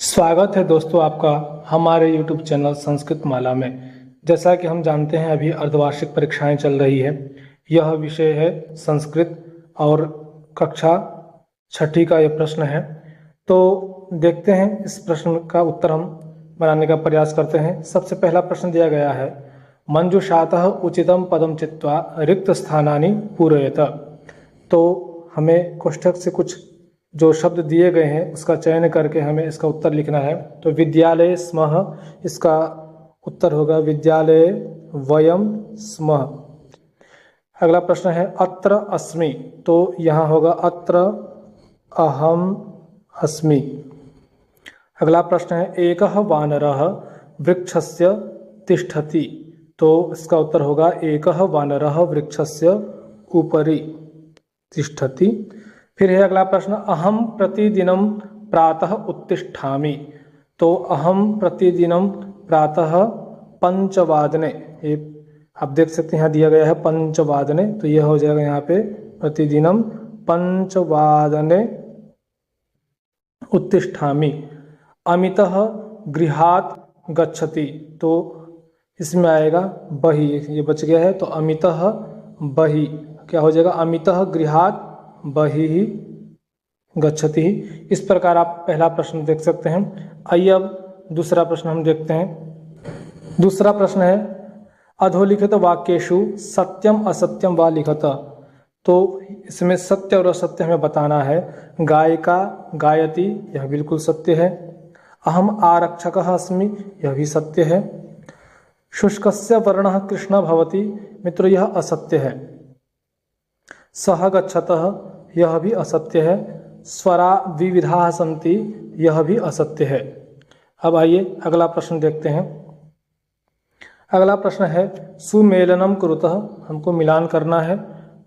स्वागत है दोस्तों आपका हमारे YouTube चैनल संस्कृत माला में। जैसा कि हम जानते हैं अभी अर्धवार्षिक परीक्षाएं चल रही है। यह विषय है संस्कृत और कक्षा छठी का यह प्रश्न है। तो देखते हैं इस प्रश्न का उत्तर हम बनाने का प्रयास करते हैं। सबसे पहला प्रश्न दिया गया है, मंजुषातः उचितम पदम चित्वा रिक्त स्थानानि पूरयत। तो हमें कोष्ठक से कुछ जो शब्द दिए गए हैं उसका चयन करके हमें इसका उत्तर लिखना है। तो विद्यालय स्मः, इसका उत्तर होगा विद्यालय वयम स्मः। अगला प्रश्न है अत्र अस्मि, तो यहाँ होगा अत्र अहम अस्मि। अगला प्रश्न है एकः वानरः वृक्षस्य तिष्ठति, तो इसका उत्तर होगा एकः वानरः वृक्षस्य उपरि तिष्ठति। फिर है अगला प्रश्न, अहम प्रतिदिनं प्रातः उत्तिष्ठामि, तो अहम प्रतिदिनं प्रातः पंचवादने, ये आप देख सकते हैं यहाँ दिया गया है पंचवादने, तो यह हो जाएगा यहाँ पे प्रतिदिनं पंचवादने उत्तिष्ठामि। अमितः गृहात् गच्छति, तो इसमें आएगा बहि, ये बच गया है, तो अमितः बहि क्या हो जाएगा, अमितः गृहात् बहिः गच्छति। इस प्रकार आप पहला प्रश्न देख सकते हैं। आइए अब दूसरा प्रश्न हम देखते हैं। दूसरा प्रश्न है अधोलिखित वाक्येषु सत्यम असत्यम वा लिखत, तो इसमें सत्य और असत्य हमें बताना है। गायिका गायति, यह बिल्कुल सत्य है। अहम आरक्षकः अस्मि, यह भी सत्य है। शुष्कस्य वर्णः कृष्णः भवति, मित्रों यह असत्य है। सः गच्छतः, यह भी असत्य है। स्वरा विविधाः सन्ति, यह भी असत्य है। अब आइए अगला प्रश्न देखते हैं। अगला प्रश्न है सुमेलनम कुरुतः, हमको मिलान करना है,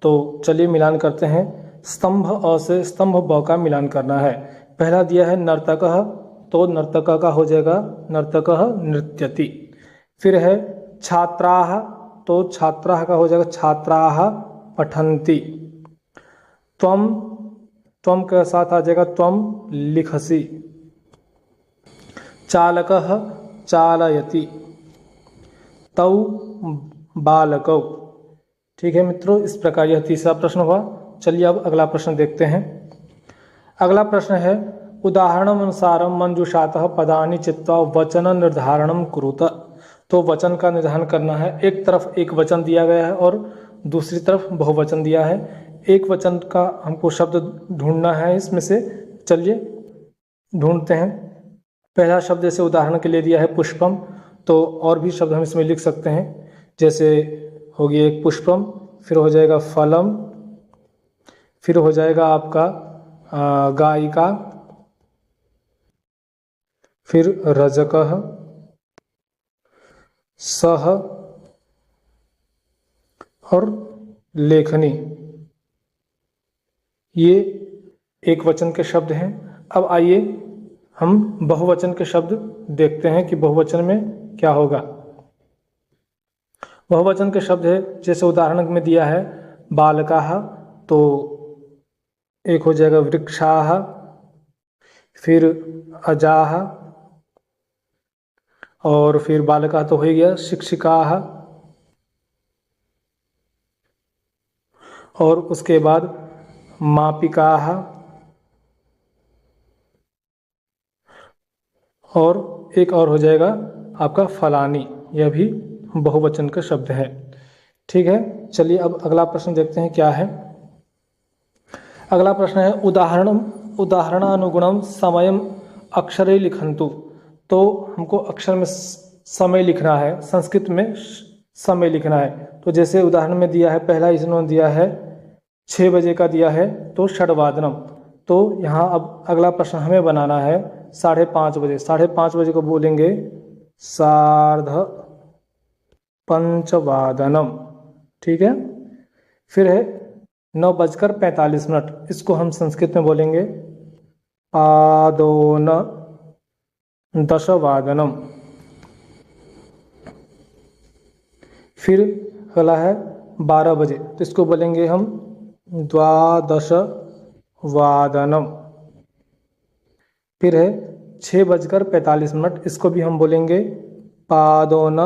तो चलिए मिलान करते हैं। स्तंभ अ से स्तंभ ब का मिलान करना है। पहला दिया है नर्तकः, तो नर्तकः का हो जाएगा नर्तकः नृत्यति। फिर है छात्राः, तो छात्राः का हो जाएगा छात्राः पठन्ति। त्वम, त्वम के साथ आ जाएगा त्वम लिखसि। चालकः चालयति। तौ बालकौ। ठीक है मित्रों, इस प्रकार यह तीसरा प्रश्न हुआ। चलिए अब अगला प्रश्न देखते हैं। अगला प्रश्न है उदाहरणमनुसारं मंजुषातः पदानि चित्वा वचन निर्धारणं कुरुत, तो वचन का निर्धारण करना है। एक तरफ एक वचन दिया गया है और दूसरी तरफ बहुवचन दिया है। एक वचन का हमको शब्द ढूंढना है इसमें से, चलिए ढूंढते हैं। पहला शब्द जैसे उदाहरण के लिए दिया है पुष्पम, तो और भी शब्द हम इसमें लिख सकते हैं। जैसे हो गया एक पुष्पम, फिर हो जाएगा फलम, फिर हो जाएगा आपका गायिका, फिर रजकः, सह और लेखनी। ये एक वचन के शब्द हैं। अब आइए हम बहुवचन के शब्द देखते हैं कि बहुवचन में क्या होगा। बहुवचन के शब्द है जैसे उदाहरण में दिया है बालकाः, तो एक हो जाएगा वृक्षाः, फिर अजाः, और फिर बालकाः तो हो ही गया शिक्षिकाः, और उसके बाद मापिकाः, और एक और हो जाएगा आपका फलानी, यह भी बहुवचन का शब्द है। ठीक है, चलिए अब अगला प्रश्न देखते हैं क्या है। अगला प्रश्न है उदाहरणानुगुणम समयम अक्षरे लिखन्तु, तो हमको अक्षर में समय लिखना है, संस्कृत में समय लिखना है। तो जैसे उदाहरण में दिया है, पहला इन्होंने दिया है 6 बजे का दिया है, तो षड्वादनम, तो यहाँ अब अगला प्रश्न हमें बनाना है 5:30 बजे। 5:30 बजे को बोलेंगे सार्ध पंचवादनम। ठीक है, फिर है 9:45, इसको हम संस्कृत में बोलेंगे पादोन दशवादनम। फिर अगला है 12 बजे, तो इसको बोलेंगे हम द्वादश वादनम। फिर है 6:45। इसको भी हम बोलेंगे पादोन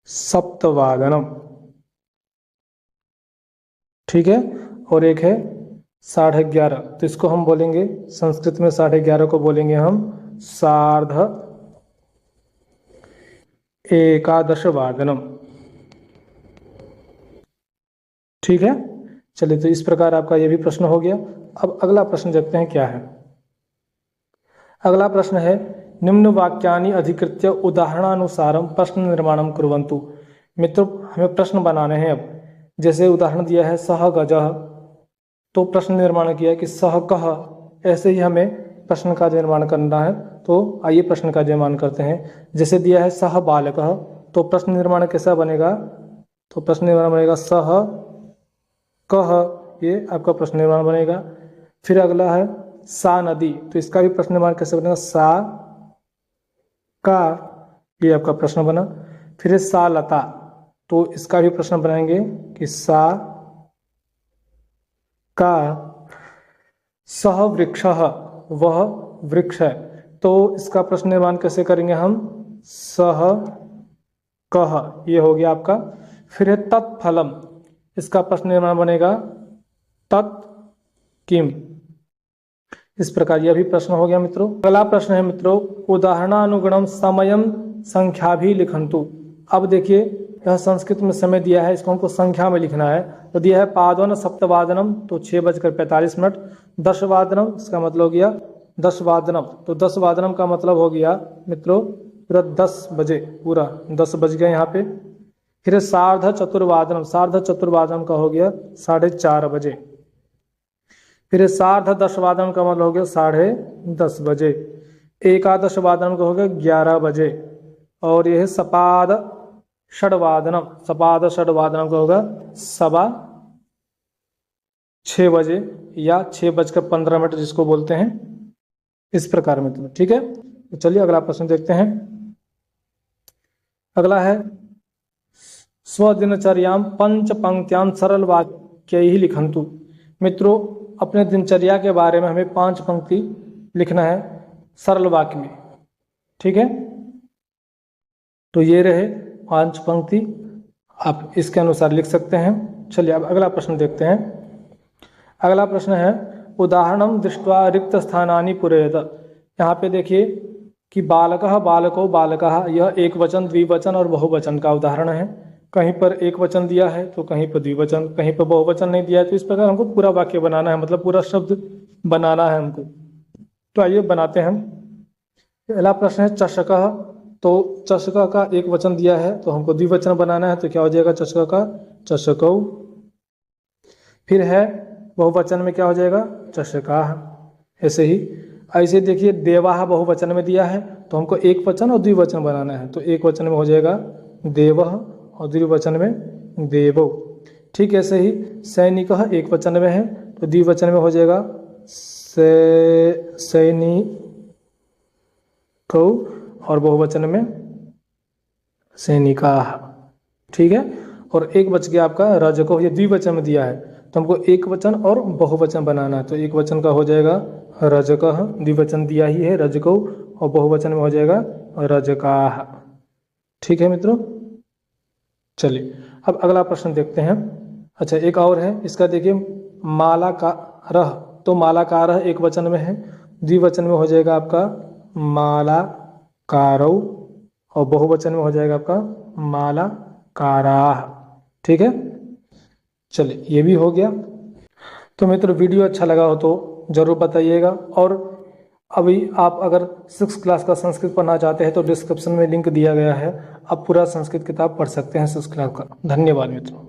सप्तवादनम। ठीक है। और एक है 11:30, तो इसको हम बोलेंगे संस्कृत में 11:30 को बोलेंगे हम सार्ध एकादशवादनम। ठीक है। चलिए, तो इस प्रकार आपका ये भी प्रश्न हो गया। अब अगला प्रश्न देखते हैं क्या है। अगला प्रश्न है निम्न वाक्यानि अधिकृत्य उदाहरणानुसारम प्रश्न निर्माणम कुर्वन्तु। मित्रों, हमें प्रश्न बनाने हैं। अब जैसे उदाहरण दिया है सह गजः, तो प्रश्न निर्माण किया है कि सह कह, ऐसे ही हमें प्रश्न का निर्माण करना है। तो आइए प्रश्न का निर्माण करते हैं। जैसे दिया है सह बालकः, तो प्रश्न निर्माण कैसा बनेगा? तो प्रश्न निर्माण बनेगा सह कह, ये आपका प्रश्न निर्माण बनेगा। फिर अगला है सा नदी, तो इसका भी प्रश्न निर्माण कैसे बनेगा? सा का, ये आपका प्रश्न बना। फिर है सा लता, तो इसका भी प्रश्न बनाएंगे कि सा का। सह वृक्षः, वह वृक्ष है, तो इसका प्रश्न निर्माण कैसे करेंगे हम? सह कह, ये हो गया आपका। फिर है तत्फलम, इसका प्रश्न निर्माण बनेगा तत् किम। इस प्रकार यह भी प्रश्न हो गया मित्रों। अगला प्रश्न है मित्रों उदाहरणानुगुणम समयम संख्या भी लिखंतु। अब देखिए, यह संस्कृत में समय दिया है, इसको हमको संख्या में लिखना है। तो दिया है पादोन सप्तवादनम, तो 6:45। दशवादनम, इसका मतलब हो गया 10 तो 10 का मतलब हो गया मित्रों पूरा 10 बजे, पूरा 10 बज गया यहाँ पे। फिर सार्ध चतुर्वादनम का हो गया 4:30 बजे। फिर सार्ध दशवादन का मतलब हो गया 10:30 बजे। एकादश वादन का हो गया 11 बजे। और यह सपाद षड्वादनम का होगा 6:15 बजे या 6:15 जिसको बोलते हैं, इस प्रकार में। ठीक है। तो चलिए अगला प्रश्न देखते हैं। अगला है स्वदिनचर्याम पंच पंक्त्याम सरल वाक्य ही लिखंतु। मित्रों, अपने दिनचर्या के बारे में हमें 5 पंक्ति लिखना है सरल वाक्य में। ठीक है। तो ये रहे 5 पंक्ति, आप इसके अनुसार लिख सकते हैं। चलिए अब अगला प्रश्न देखते हैं। अगला प्रश्न है उदाहरणम दृष्ट्वा रिक्त स्थानानि पूरयत। यहाँ पे देखिए कि बालकः बालको बालकः, यह एक वचन, द्विवचन और बहुवचन का उदाहरण है। कहीं पर एक वचन दिया है तो कहीं पर द्विवचन, कहीं पर बहुवचन नहीं दिया है। तो इस प्रकार हमको पूरा वाक्य बनाना है, मतलब पूरा शब्द बनाना है हमको। तो आइए बनाते हैं। पहला प्रश्न है चषकः, तो चषक का एक वचन दिया है तो हमको द्विवचन बनाना है। तो क्या हो जाएगा? चषक का चषकौ। फिर है बहुवचन में क्या हो जाएगा? चषकाः। ऐसे ही ऐसे देखिए देवाः बहुवचन में दिया है तो हमको एक वचन और द्विवचन बनाना है। तो एक वचन में हो जाएगा देवः और द्विवचन में देवौ। ठीक ऐसे ही सैनिकः एक वचन में है तो द्विवचन में हो जाएगा सैनिकौ और बहुवचन में सैनिकाः। ठीक है। और एक बच गया आपका रजको, ये द्विवचन में दिया है तो हमको एक वचन और बहुवचन बनाना है। तो एक वचन का हो जाएगा रजकः, द्विवचन दिया ही है रजकौ, और बहुवचन में हो जाएगा रजकाः। ठीक है मित्रों। चलिए अब अगला प्रश्न देखते हैं। अच्छा, एक और है इसका, देखिए मालाकारः, तो मालाकारः एक वचन में है, द्विवचन में हो जाएगा आपका मालाकारौ और बहुवचन में हो जाएगा आपका मालाकाराः। ठीक है। चलिए ये भी हो गया। तो मित्र वीडियो अच्छा लगा हो तो ज़रूर बताइएगा। और अभी आप अगर 6th क्लास का संस्कृत पढ़ना चाहते हैं तो डिस्क्रिप्शन में लिंक दिया गया है, आप पूरा संस्कृत किताब पढ़ सकते हैं 6th क्लास का। धन्यवाद मित्रों।